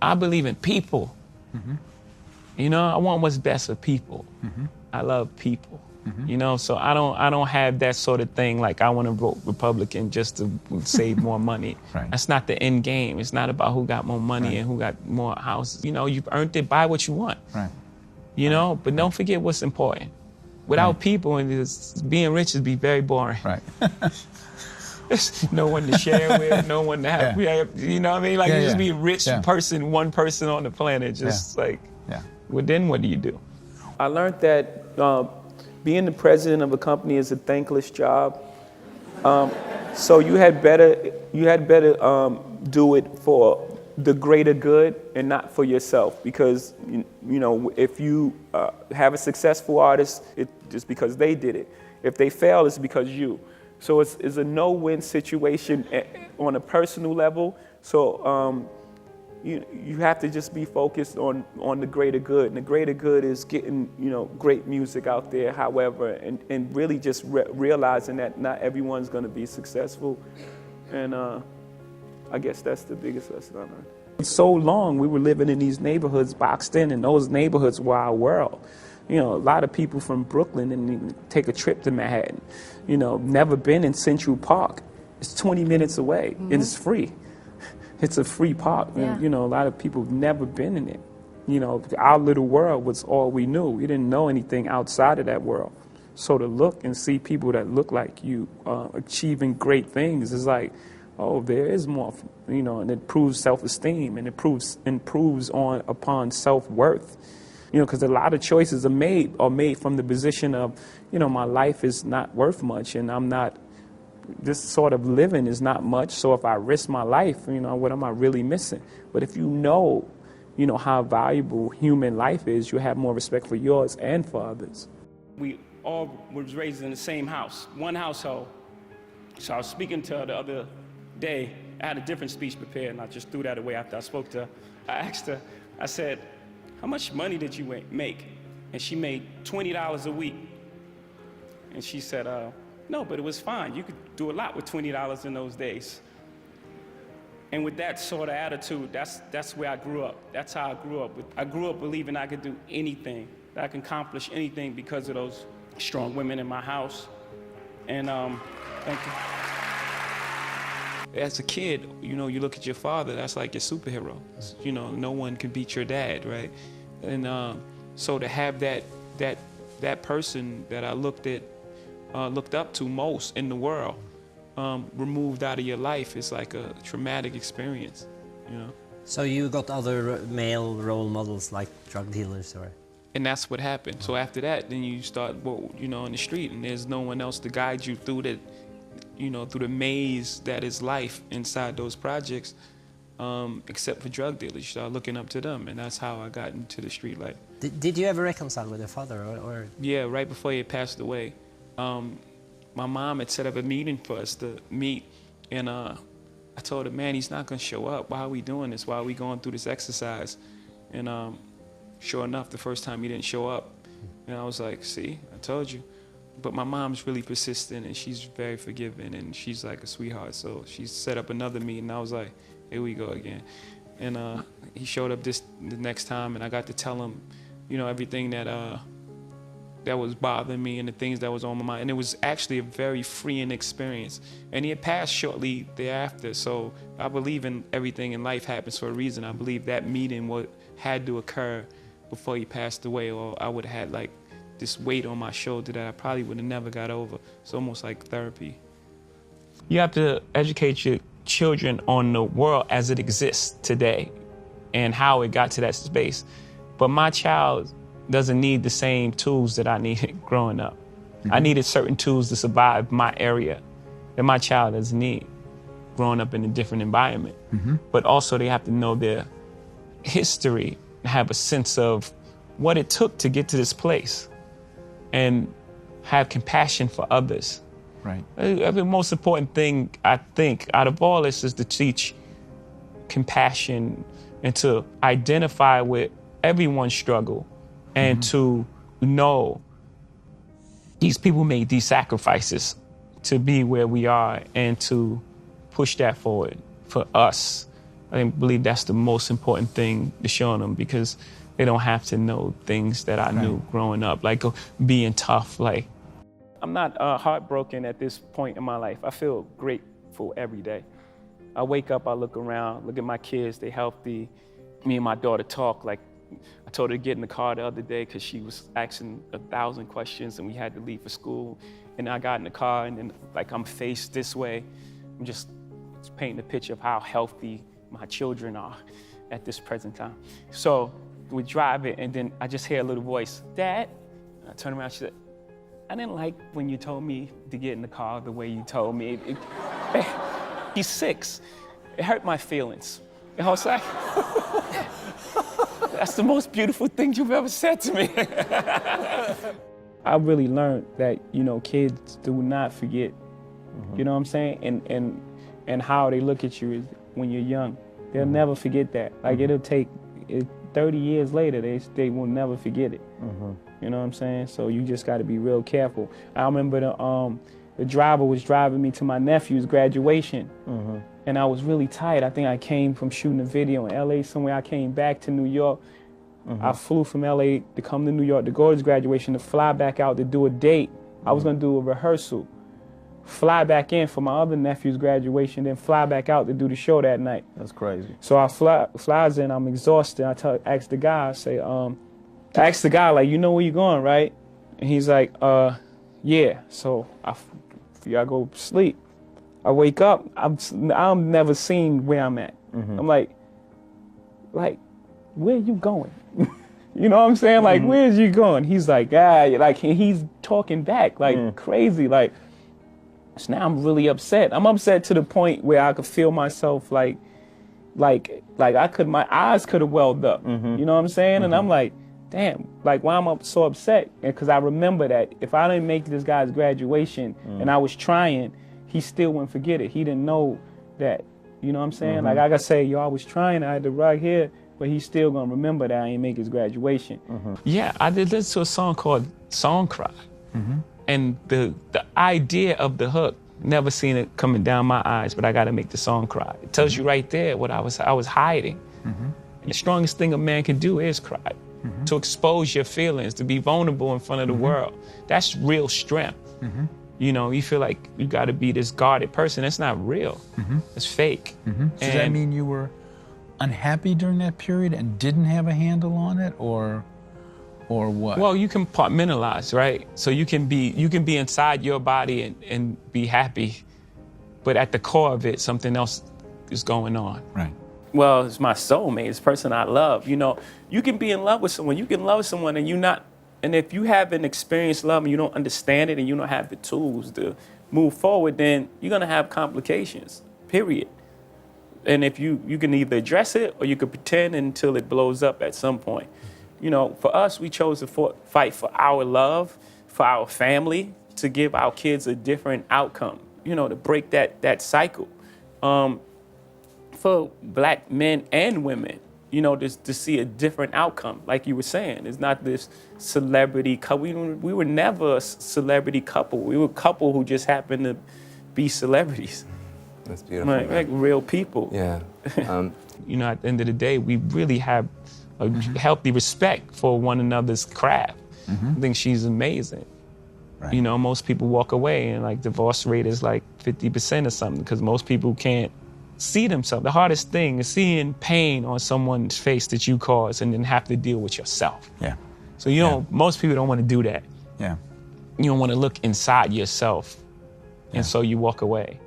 I believe in people. You know, I want what's best for people. I love people. You know, so I don't have that sort of thing like I want to vote Republican just to save more money. Right. That's not the end game. It's not about who got more money Right. and who got more houses. You know, you've earned it. Buy what you want. Right. You know, but don't forget what's important. Without people, and being rich would be very boring. Right. No one to share with, no one to have. You know what I mean? Like you just be a rich person, one person on the planet. Just like, well, then what do you do? I learned that being the president of a company is a thankless job. So you had better do it for the greater good and not for yourself, because you know, if you have a successful artist, it's just because they did it. If they fail, it's because you. So it's a no-win situation on a personal level. So you have to just be focused on the greater good, and the greater good is getting, you know, great music out there. However, and really just realizing that not everyone's going to be successful, and I guess that's the biggest lesson I learned. So long we were living in these neighborhoods boxed in, and those neighborhoods were our world. You know, a lot of people from Brooklyn didn't even take a trip to Manhattan. You know, never been in Central Park. It's 20 minutes away, and it's free. It's a free park. And, you know, a lot of people have never been in it. You know, our little world was all we knew. We didn't know anything outside of that world. So to look and see people that look like you achieving great things is like, oh, there is more, you know, and it proves self-esteem, and it improves upon self-worth. You know, because a lot of choices are made from the position of, you know, my life is not worth much, and I'm not, this sort of living is not much. So if I risk my life, you know, what am I really missing? But if you know how valuable human life is, you have more respect for yours and for others. We all was raised in the same house, one household. So I was speaking to her the other day. I had a different speech prepared, and I just threw that away after I spoke to her. I asked her, I said, how much money did you make? And she made $20 a week. And she said, no, but it was fine. You could do a lot with $20 in those days. And with that sort of attitude, that's where I grew up. That's how I grew up. I grew up believing I could do anything, that I can accomplish anything because of those strong women in my house. And thank you. As a kid, you know, you look at your father, that's like your superhero. You know, no one can beat your dad, right? And so to have that person that I looked up to most in the world removed out of your life is like a traumatic experience, you know. So you got other male role models like drug dealers, or? And that's what happened. So after that, then you start, you know, in the street, and there's no one else to guide you through the, you know, through the maze that is life inside those projects, except for drug dealers. You start looking up to them, and that's how I got into the street life. Did you ever reconcile with your father, or? Yeah, right before he passed away. My mom had set up a meeting for us to meet, and I told her, man, he's not gonna show up. Why are we doing this? Why are we going through this exercise? And sure enough, the first time he didn't show up, and I was like, see, I told you. But my mom's really persistent, and she's very forgiving, and she's like a sweetheart. So she set up another meeting. I was like, here we go again. And he showed up the next time, and I got to tell him, you know, everything that was bothering me and the things that was on my mind. And it was actually a very freeing experience. And he had passed shortly thereafter. So I believe in everything in life happens for a reason. I believe that meeting had to occur before he passed away, or I would have had like this weight on my shoulder that I probably would have never got over. It's almost like therapy. You have to educate your children on the world as it exists today and how it got to that space. But my child doesn't need the same tools that I needed growing up. I needed certain tools to survive my area that my child doesn't need growing up in a different environment. But also they have to know their history and have a sense of what it took to get to this place and have compassion for others. Right. The most important thing, I think, out of all this is to teach compassion and to identify with everyone's struggle and to know these people made these sacrifices to be where we are and to push that forward for us I believe that's the most important thing to show them, because they don't have to know things that I knew growing up, like being tough. Like, I'm not heartbroken at this point in my life. I feel grateful every day. I wake up, I look around, look at my kids, they healthy. Me and my daughter talk. Like, I told her to get in the car the other day because she was asking 1,000 questions and we had to leave for school. And I got in the car and then, like, I'm faced this way. I'm just painting a picture of how healthy my children are at this present time. So we drive it and then I just hear a little voice, Dad. And I turn around, she said, I didn't like when you told me to get in the car the way you told me. He's 6. It hurt my feelings. And I was like, that's the most beautiful thing you've ever said to me. I really learned that, you know, kids do not forget, you know what I'm saying? And how they look at you is when you're young. They'll never forget that. Like, it'll take 30 years later, they will never forget it. You know what I'm saying? So you just got to be real careful. I remember the driver was driving me to my nephew's graduation, and I was really tired. I think I came from shooting a video in LA somewhere. I came back to New York. I flew from LA to come to New York to go to his graduation, to fly back out to do a date. I was gonna do a rehearsal, fly back in for my other nephew's graduation, then fly back out to do the show that night. That's crazy. So I flies in, I'm exhausted. Ask the guy, I say, I asked the guy, like, you know where you're going, right? And he's like, yeah. So I go sleep. I wake up, I'm never seen where I'm at. I'm like, where you going? You know what I'm saying? Like, where's you going? He's like, like he's talking back, like crazy. Like, so now I'm really upset. I'm upset to the point where I could feel myself like my eyes could have welled up. You know what I'm saying? And I'm like, damn, like, why am I so upset? Because I remember that if I didn't make this guy's graduation and I was trying, he still wouldn't forget it. He didn't know that, you know what I'm saying? Like, I gotta say, yo, I was trying, I had to right here, but he's still gonna remember that I ain't make his graduation. Yeah, I did listen to a song called Song Cry. And the idea of the hook, never seen it coming down my eyes, but I gotta make the song cry. It tells you right there what I was hiding. And the strongest thing a man can do is cry. To expose your feelings, to be vulnerable in front of the world. That's real strength. You know, you feel like you gotta be this guarded person. That's not real. It's fake. So does that mean you were unhappy during that period and didn't have a handle on it, or what? Well, you compartmentalize, right? So you can be inside your body and be happy, but at the core of it, something else is going on. Right. Well, it's my soulmate, it's the person I love. You know, you can be in love with someone, you can love someone and if you haven't experienced love and you don't understand it and you don't have the tools to move forward, then you're gonna have complications, period. And if you can either address it or you can pretend until it blows up at some point. You know, for us, we chose to fight for our love, for our family, to give our kids a different outcome, you know, to break that cycle. For black men and women, you know, to see a different outcome. Like you were saying, it's not this celebrity couple. We were never a celebrity couple. We were a couple who just happened to be celebrities. That's beautiful. Like real people. Yeah. You know, at the end of the day, we really have a healthy respect for one another's craft. I think she's amazing. Right. You know, most people walk away and like divorce rate is like 50% or something because most people can't see themselves. The hardest thing is seeing pain on someone's face that you caused and then have to deal with yourself. Yeah. So you don't, most people don't want to do that. Yeah. You don't want to look inside yourself. And so you walk away.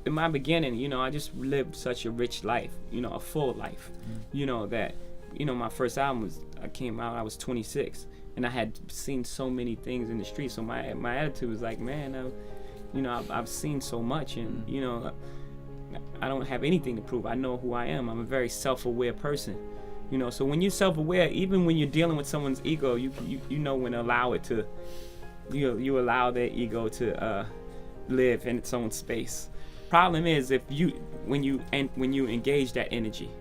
In my beginning, you know, I just lived such a rich life, you know, a full life. You know, that, you know, my first album came out, I was 26. And I had seen so many things in the street. So my attitude was like, man, you know, I've seen so much and, you know, I don't have anything to prove. I know who I am. I'm a very self-aware person. You know, so when you're self-aware, even when you're dealing with someone's ego, you know when to allow it to, you allow their ego to live in its own space. Problem is when you engage that energy,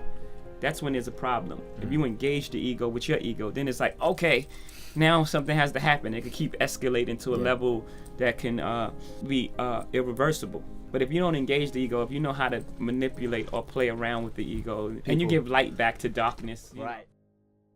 that's when there's a problem. If you engage the ego with your ego, then it's like, okay, now something has to happen. It could keep escalating to a level that can be irreversible. But if you don't engage the ego, if you know how to manipulate or play around with the ego, and you give light back to darkness. Right.